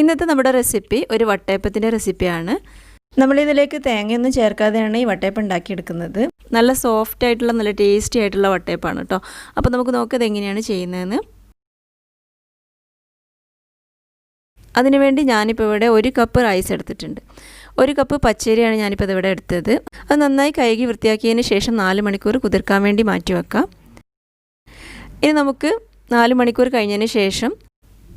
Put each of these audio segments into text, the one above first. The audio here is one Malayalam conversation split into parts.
ഇന്നത്തെ നമ്മുടെ റെസിപ്പി ഒരു വട്ടയപ്പത്തിൻ്റെ റെസിപ്പിയാണ്. നമ്മളിതിലേക്ക് തേങ്ങയൊന്നും ചേർക്കാതെയാണ് ഈ വട്ടയപ്പം ഉണ്ടാക്കിയെടുക്കുന്നത്. നല്ല സോഫ്റ്റ് ആയിട്ടുള്ള നല്ല ടേസ്റ്റി ആയിട്ടുള്ള വട്ടയപ്പമാണ് കേട്ടോ. അപ്പോൾ നമുക്ക് നോക്കാം ഇതെങ്ങനെയാണ് ചെയ്യുന്നതെന്ന്. അതിനുവേണ്ടി ഞാനിപ്പോൾ ഇവിടെ 1 കപ്പ് റൈസ് എടുത്തിട്ടുണ്ട്. 1 കപ്പ് പച്ചരിയാണ് ഞാനിപ്പോൾ ഇവിടെ എടുത്തത്. അത് നന്നായി കഴുകി വൃത്തിയാക്കിയതിന് ശേഷം 4 മണിക്കൂർ കുതിർക്കാൻ വേണ്ടി മാറ്റി വെക്കാം. ഇനി നമുക്ക് 4 മണിക്കൂർ കഴിഞ്ഞതിന് ശേഷം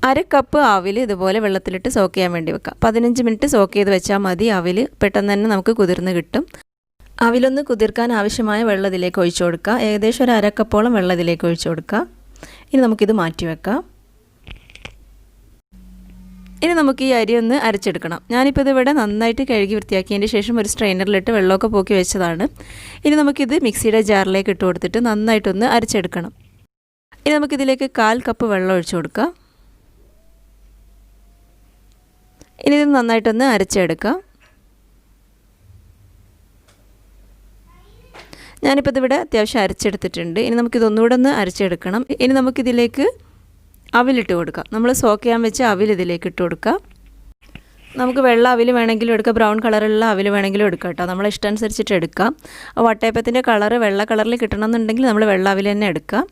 1/2 കപ്പ് ആവിൽ ഇതുപോലെ വെള്ളത്തിലിട്ട് സോക്ക് ചെയ്യാൻ വേണ്ടി വെക്കാം. 15 മിനിറ്റ് സോക്ക് ചെയ്ത് വെച്ചാൽ മതി. ആവിൽ പെട്ടെന്ന് തന്നെ നമുക്ക് കുതിർന്ന് കിട്ടും. ആവിലൊന്ന് കുതിർക്കാൻ ആവശ്യമായ വെള്ളം ഇതിലേക്ക് ഒഴിച്ചു കൊടുക്കുക. ഏകദേശം ഒരു 1/2 കപ്പോളം വെള്ളം ഇതിലേക്ക് ഒഴിച്ചു കൊടുക്കുക. ഇനി നമുക്കിത് മാറ്റി വെക്കാം. ഇനി നമുക്ക് ഈ അരി ഒന്ന് അരച്ചെടുക്കണം. ഞാനിപ്പോൾ ഇതിവിടെ നന്നായിട്ട് കഴുകി വൃത്തിയാക്കിയതിന് ശേഷം ഒരു സ്ട്രെയിനറിലിട്ട് വെള്ളമൊക്കെ പോക്കി വെച്ചതാണ്. ഇനി നമുക്കിത് മിക്സിയുടെ ജാറിലേക്ക് ഇട്ട് കൊടുത്തിട്ട് നന്നായിട്ടൊന്ന് അരച്ചെടുക്കണം. ഇനി നമുക്കിതിലേക്ക് 1/4 കപ്പ് വെള്ളം ഒഴിച്ചു കൊടുക്കാം. ഇനി ഇത് നന്നായിട്ടൊന്ന് അരച്ചെടുക്കാം. ഞാനിപ്പോൾ ഇതിവിടെ അത്യാവശ്യം അരച്ചെടുത്തിട്ടുണ്ട്. ഇനി നമുക്കിതൊന്നുകൂടെ ഒന്ന് അരച്ചെടുക്കണം. ഇനി നമുക്കിതിലേക്ക് അവിലിട്ട് കൊടുക്കാം. നമ്മൾ സോക്ക് ചെയ്യാൻ വെച്ച അവിൽ ഇതിലേക്ക് ഇട്ട് കൊടുക്കാം. നമുക്ക് വെള്ള അവിൽ വേണമെങ്കിലും എടുക്കാം, ബ്രൗൺ കളറുള്ള അവിൽ വേണമെങ്കിലും എടുക്കാം കേട്ടോ. നമ്മളെ ഇഷ്ടമനുസരിച്ചിട്ട് എടുക്കാം. വട്ടയപ്പത്തിൻ്റെ കളറ് വെള്ള കളറിൽ കിട്ടണമെന്നുണ്ടെങ്കിൽ നമ്മൾ വെള്ള അവിൽ തന്നെ എടുക്കാം.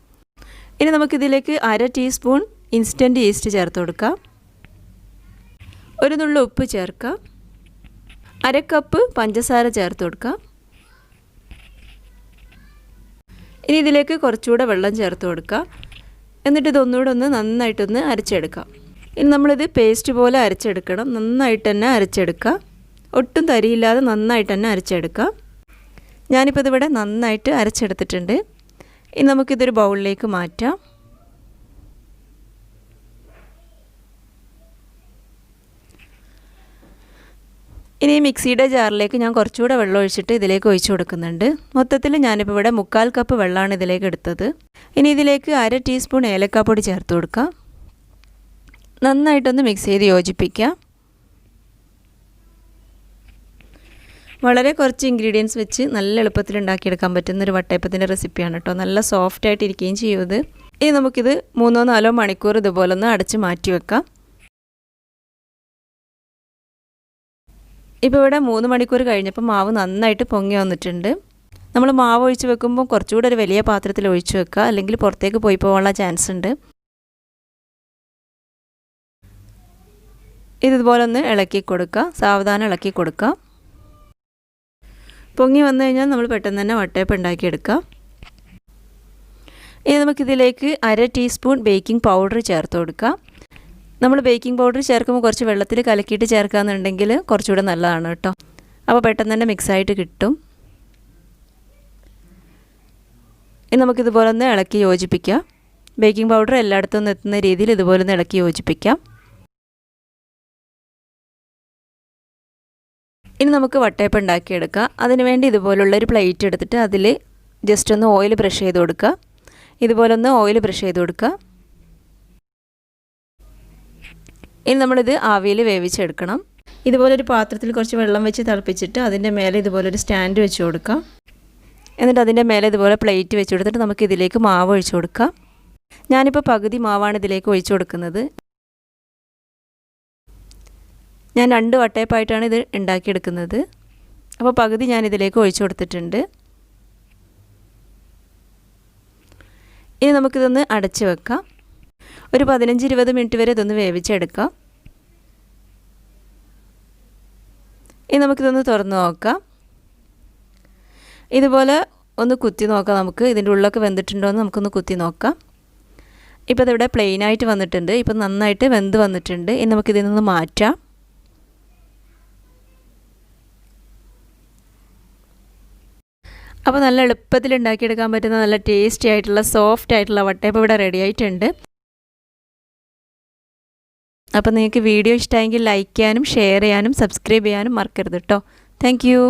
ഇനി നമുക്കിതിലേക്ക് 1/2 ടീസ്പൂൺ ഇൻസ്റ്റൻറ്റ് ഈസ്റ്റ് ചേർത്ത് കൊടുക്കാം. ഒരു നുള്ളു ഉപ്പ് ചേർക്കാം. 1/2 കപ്പ് പഞ്ചസാര ചേർത്ത് കൊടുക്കാം. ഇനി ഇതിലേക്ക് കുറച്ചുകൂടെ വെള്ളം ചേർത്ത് കൊടുക്കാം. എന്നിട്ട് ഇതൊന്നുകൂടെ ഒന്ന് നന്നായിട്ടൊന്ന് അരച്ചെടുക്കാം. ഇനി നമ്മളിത് പേസ്റ്റ് പോലെ അരച്ചെടുക്കണം. നന്നായിട്ട് തന്നെ അരച്ചെടുക്കുക. ഒട്ടും തരിയില്ലാതെ നന്നായിട്ട് തന്നെ അരച്ചെടുക്കുക. ഞാനിപ്പോൾ ഇതിവിടെ നന്നായിട്ട് അരച്ചെടുത്തിട്ടുണ്ട്. ഇനി നമുക്കിതൊരു ബൗളിലേക്ക് മാറ്റാം. ഇനി മിക്സിയുടെ ജാറിലേക്ക് ഞാൻ കുറച്ചുകൂടെ വെള്ളം ഒഴിച്ചിട്ട് ഇതിലേക്ക് ഒഴിച്ചു കൊടുക്കുന്നുണ്ട്. മൊത്തത്തിൽ ഞാനിപ്പോൾ ഇവിടെ 3/4 കപ്പ് വെള്ളമാണ് ഇതിലേക്ക് എടുത്തത്. ഇനി ഇതിലേക്ക് 1/2 ടീസ്പൂൺ ഏലക്കാപ്പൊടി ചേർത്ത് കൊടുക്കാം. നന്നായിട്ടൊന്ന് മിക്സ് ചെയ്ത് യോജിപ്പിക്കാം. വളരെ കുറച്ച് ഇൻഗ്രീഡിയൻസ് വെച്ച് നല്ല എളുപ്പത്തിൽ ഉണ്ടാക്കിയെടുക്കാൻ പറ്റുന്നൊരു വട്ടയപ്പത്തിൻ്റെ റെസിപ്പിയാണ് കേട്ടോ. നല്ല സോഫ്റ്റായിട്ട് ഇരിക്കുകയും ചെയ്യും ഇത്. ഇനി നമുക്കിത് 3-4 മണിക്കൂർ ഇതുപോലെ ഒന്ന് അടച്ച് മാറ്റി വെക്കാം. ഇപ്പോൾ ഇവിടെ 3 മണിക്കൂർ കഴിഞ്ഞപ്പോൾ മാവ് നന്നായിട്ട് പൊങ്ങി വന്നിട്ടുണ്ട്. നമ്മൾ മാവ് ഒഴിച്ച് വെക്കുമ്പോൾ കുറച്ചുകൂടെ ഒരു വലിയ പാത്രത്തിൽ ഒഴിച്ച് വെക്കുക, അല്ലെങ്കിൽ പുറത്തേക്ക് പോയി പോകാനുള്ള ചാൻസ് ഉണ്ട്. ഇതുപോലെ ഒന്ന് ഇളക്കി കൊടുക്കുക, സാവധാനം ഇളക്കി കൊടുക്കുക. പൊങ്ങി വന്നു കഴിഞ്ഞാൽ നമ്മൾ പെട്ടെന്ന് തന്നെ വട്ടയപ്പം ഉണ്ടാക്കിയെടുക്കാം. ഇനി നമുക്കിതിലേക്ക് 1/2 ടീസ്പൂൺ ബേക്കിംഗ് പൗഡർ ചേർത്ത് കൊടുക്കാം. നമ്മൾ ബേക്കിംഗ് പൗഡർ ചേർക്കുമ്പോൾ കുറച്ച് വെള്ളത്തിൽ കലക്കിയിട്ട് ചേർക്കുകയെന്നുണ്ടെങ്കിൽ കുറച്ചുകൂടെ നല്ലതാണ് കേട്ടോ. അപ്പോൾ പെട്ടെന്ന് തന്നെ മിക്സായിട്ട് കിട്ടും. ഇനി നമുക്കിതുപോലെ ഒന്ന് ഇളക്കി യോജിപ്പിക്കാം. ബേക്കിംഗ് പൗഡർ എല്ലായിടത്തും ഒന്ന് എത്തുന്ന രീതിയിൽ ഇതുപോലെ ഒന്ന് ഇളക്കി യോജിപ്പിക്കാം. ഇനി നമുക്ക് വട്ടയപ്പം ഉണ്ടാക്കിയെടുക്കാം. അതിനുവേണ്ടി ഇതുപോലുള്ളൊരു പ്ലേറ്റ് എടുത്തിട്ട് അതിൽ ജസ്റ്റ് ഒന്ന് ഓയിൽ ബ്രഷ് ചെയ്ത് കൊടുക്കുക. ഇതുപോലെ ഒന്ന് ഓയിൽ ബ്രഷ് ചെയ്ത് കൊടുക്കുക. ഇനി നമ്മളിത് ആവിയിൽ വേവിച്ചെടുക്കണം. ഇതുപോലൊരു പാത്രത്തിൽ കുറച്ച് വെള്ളം വെച്ച് തിളപ്പിച്ചിട്ട് അതിൻ്റെ മേലെ ഇതുപോലൊരു സ്റ്റാൻഡ് വെച്ച് കൊടുക്കാം. എന്നിട്ട് അതിൻ്റെ മേലെ ഇതുപോലെ പ്ലേറ്റ് വെച്ച് കൊടുത്തിട്ട് നമുക്ക് ഇതിലേക്ക് മാവ് ഒഴിച്ചു കൊടുക്കാം. ഞാനിപ്പോൾ പകുതി മാവാണ് ഇതിലേക്ക് ഒഴിച്ചു കൊടുക്കുന്നത്. ഞാൻ 2 വട്ടയപ്പായിട്ടാണ് ഇത് ഉണ്ടാക്കിയെടുക്കുന്നത്. അപ്പോൾ പകുതി ഞാൻ ഇതിലേക്ക് ഒഴിച്ചു കൊടുത്തിട്ടുണ്ട്. ഇനി നമുക്കിതൊന്ന് അടച്ച് വെക്കാം. ഒരു 15-20 മിനിറ്റ് വരെ ഇതൊന്ന് വേവിച്ചെടുക്കാം. ഇനി നമുക്കിതൊന്ന് തുറന്ന് നോക്കാം. ഇതുപോലെ ഒന്ന് കുത്തി നോക്കാം. നമുക്ക് ഇതിൻ്റെ ഉള്ളൊക്കെ വെന്തിട്ടുണ്ടോ എന്ന് നമുക്കൊന്ന് കുത്തി നോക്കാം. ഇപ്പോൾ ഇതിവിടെ പ്ലെയിനായിട്ട് വന്നിട്ടുണ്ട്. ഇപ്പോൾ നന്നായിട്ട് വെന്ത് വന്നിട്ടുണ്ട്. ഇനി നമുക്കിതിൽ നിന്ന് മാറ്റാം. അപ്പോൾ നല്ല എളുപ്പത്തിൽ ഉണ്ടാക്കിയെടുക്കാൻ പറ്റുന്ന നല്ല ടേസ്റ്റി ആയിട്ടുള്ള സോഫ്റ്റ് ആയിട്ടുള്ള വട്ടയപ്പം ഇവിടെ റെഡി ആയിട്ടുണ്ട്. അപ്പോൾ നിങ്ങൾക്ക് വീഡിയോ ഇഷ്ടമായെങ്കിൽ ലൈക്ക് ചെയ്യാനും ഷെയർ ചെയ്യാനും സബ്സ്ക്രൈബ് ചെയ്യാനും മറക്കരുത് കേട്ടോ. Thank you.